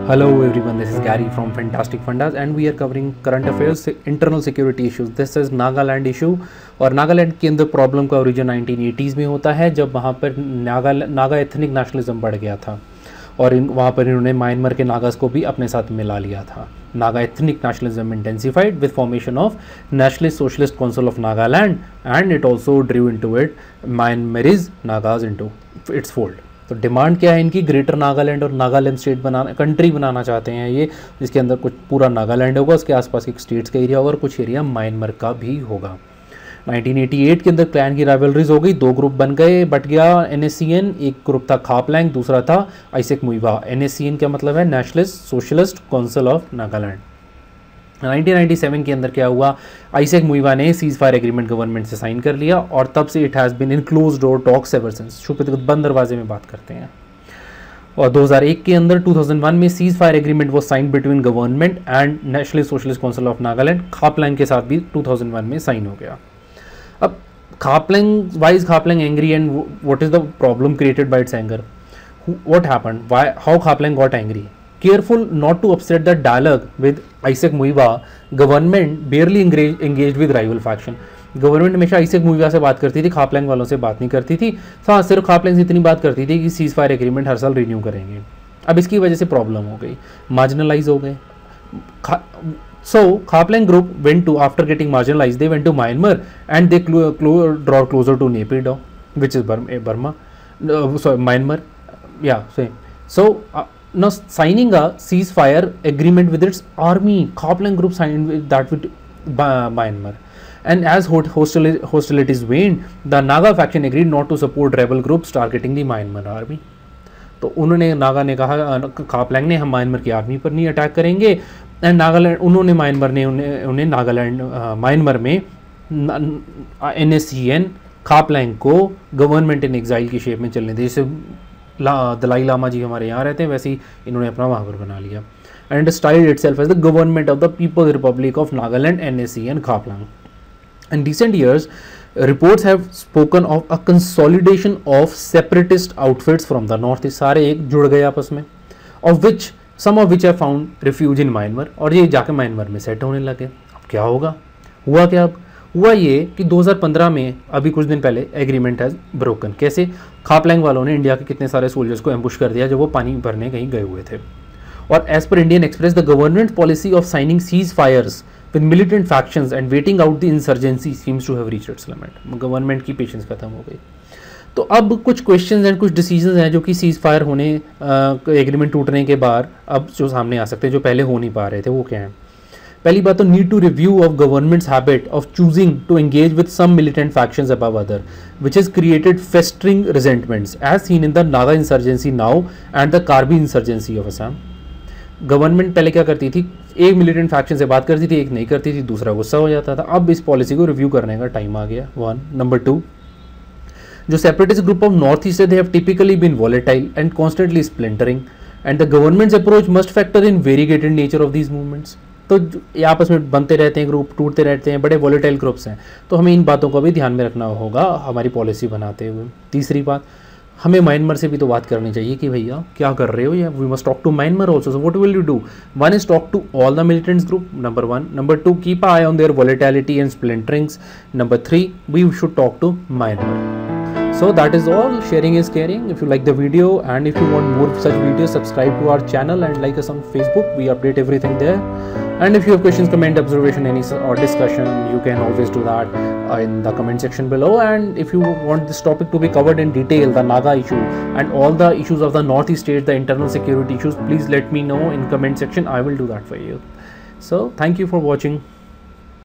Hello everyone, this is Gary from Fantastic Fundas and we are covering current affairs, internal security issues. This is Nagaland issue और नागालैंड के अंदर problem का origin 1980s में होता है जब वहाँ पर नागा एथनिक नेशनलिज्म बढ़ गया था और वहाँ पर इन्होंने म्यांमार के नागास को भी अपने साथ मिला लिया था. Naga ethnic nationalism intensified with formation of nationalist socialist council of Nagaland and it also drew into it Myanmarese Nagas into its fold. तो डिमांड क्या है इनकी, ग्रेटर नागालैंड और नागालैंड स्टेट बनाना, कंट्री बनाना चाहते हैं ये, जिसके अंदर कुछ पूरा नागालैंड होगा, उसके आसपास एक स्टेट्स का एरिया होगा और कुछ एरिया म्यांमार का भी होगा. 1988 के अंदर क्लैन की राइवलरीज हो गई, दो ग्रुप बन गए, बट गया NSCN. एक ग्रुप था खापलैंग, दूसरा था आइसेक मुइवा. NSCN का मतलब है nationalist socialist council of Nagaland. 1997 के अंदर क्या हुआ, आइसेक मुइवा ने सीज फायर एग्रीमेंट गवर्नमेंट से साइन कर लिया और तब से it has been in close door talks ever since. छुपे बंद दरवाजे में बात करते हैं. और 2001 के अंदर 2001 में सीज फायर एग्रीमेंट वो sign between government and national socialist council of Nagaland. Khaplang के साथ भी 2001 में साइन हो गया. अब Khaplang, why is Khaplang angry and what is the problem created by its anger, what happened, why, how Khaplang got angry. Careful not to upset the dialogue with Isaac Muiva, government barely engaged with rival faction. Government हमेशा Isaac Muivah से बात करती थी, खापलैंग वालों से बात नहीं करती थी. हाँ, सिर्फ खापलैंग से इतनी बात करती थी कि सीज फायर एग्रीमेंट हर साल रिन्यू करेंगे. अब इसकी वजह से प्रॉब्लम हो गई, मार्जिनलाइज हो गए. So Khaplang group went to, after getting marginalized, they went to Myanmar and they draw closer to Naypyidaw, which is Burma. Myanmar. Yeah, same. So now signing a ceasefire agreement with its army, Khaplang group signed that with Myanmar. And as hostilities waned, the Naga faction agreed not to support rebel groups targeting the Myanmar army. तो उन्होंने, नागा ने कहा, खापलैंग ने, हम Myanmar की army पर नहीं attack करेंगे. एंड नागालैंड, उन्होंने म्यांमार ने उन्हें नागालैंड म्यांमार में NSCN खापलैंग को गवर्नमेंट इन एग्जाइल की शेप में चलने दी. जैसे दलाई लामा जी हमारे यहाँ रहते हैं, वैसे ही इन्होंने अपना वहाँ पर बना लिया. And styled itself as the government of the people's republic of Nagaland NSCN Khaplang. In recent years, reports have spoken of a consolidation of separatist outfits from the north. सारे एक जुड़ गए आपस में, of which some of which have found refuge in Myanmar, और ये जाके Myanmar में सेट होने लगे. अब क्या होगा, हुआ क्या, अब हुआ ये कि 2015 में, अभी कुछ दिन पहले, एग्रीमेंट हैज़ ब्रोकन. कैसे, खापलैंग वालों ने इंडिया के कितने सारे सोल्जर्स को एम्बुश कर दिया जब वो पानी भरने कहीं गए हुए थे. और एज पर Indian Express, the government policy of signing cease fires with militant factions and waiting out the insurgency seems to have reached its limit. Government की पेशेंस खत्म हो गई. तो अब कुछ क्वेश्चंस एंड कुछ डिसीजंस हैं जो कि सीज फायर होने, एग्रीमेंट टूटने के बाद अब जो सामने आ सकते हैं, जो पहले हो नहीं पा रहे थे. वो क्या है, पहली बात तो need to review of government's habit of choosing to engage with some militant factions above other which is created festering resentments as seen in the Naga insurgency now and the Karbi insurgency of Assam. Government पहले क्या करती थी, एक militant faction से बात करती थी, एक नहीं करती थी, दूसरा गुस्सा हो जाता था. अब इस पॉलिसी को रिव्यू करने का टाइम आ गया. 1. नंबर 2, जो separatist group of north east है, they have typically been volatile and constantly splintering and the government's approach must factor in variegated nature of these movements. तो ये आपस में बनते रहते हैं, ग्रुप टूटते रहते हैं, बड़े वॉलेटाइल ग्रुप्स हैं. तो हमें इन बातों को भी ध्यान में रखना होगा हमारी पॉलिसी बनाते हुए. तीसरी बात, हमें म्यांमार से भी तो बात करनी चाहिए कि भैया क्या कर रहे हो, या we must talk to Myanmar also. So what will you do? 1 is talk to all the militants group, number 1. Number 2, keep an eye on their volatility and splinterings. Number 3, we should talk to Myanmar. So that is all. Sharing is caring. If you like the video and if you want more such videos, subscribe to our channel and like us on Facebook. We update everything there. And if you have questions, comment, observation, any or discussion, you can always do that in the comment section below. And if you want this topic to be covered in detail, the Naga issue and all the issues of the northeast states, the internal security issues, please let me know in comment section. I will do that for you. So thank you for watching.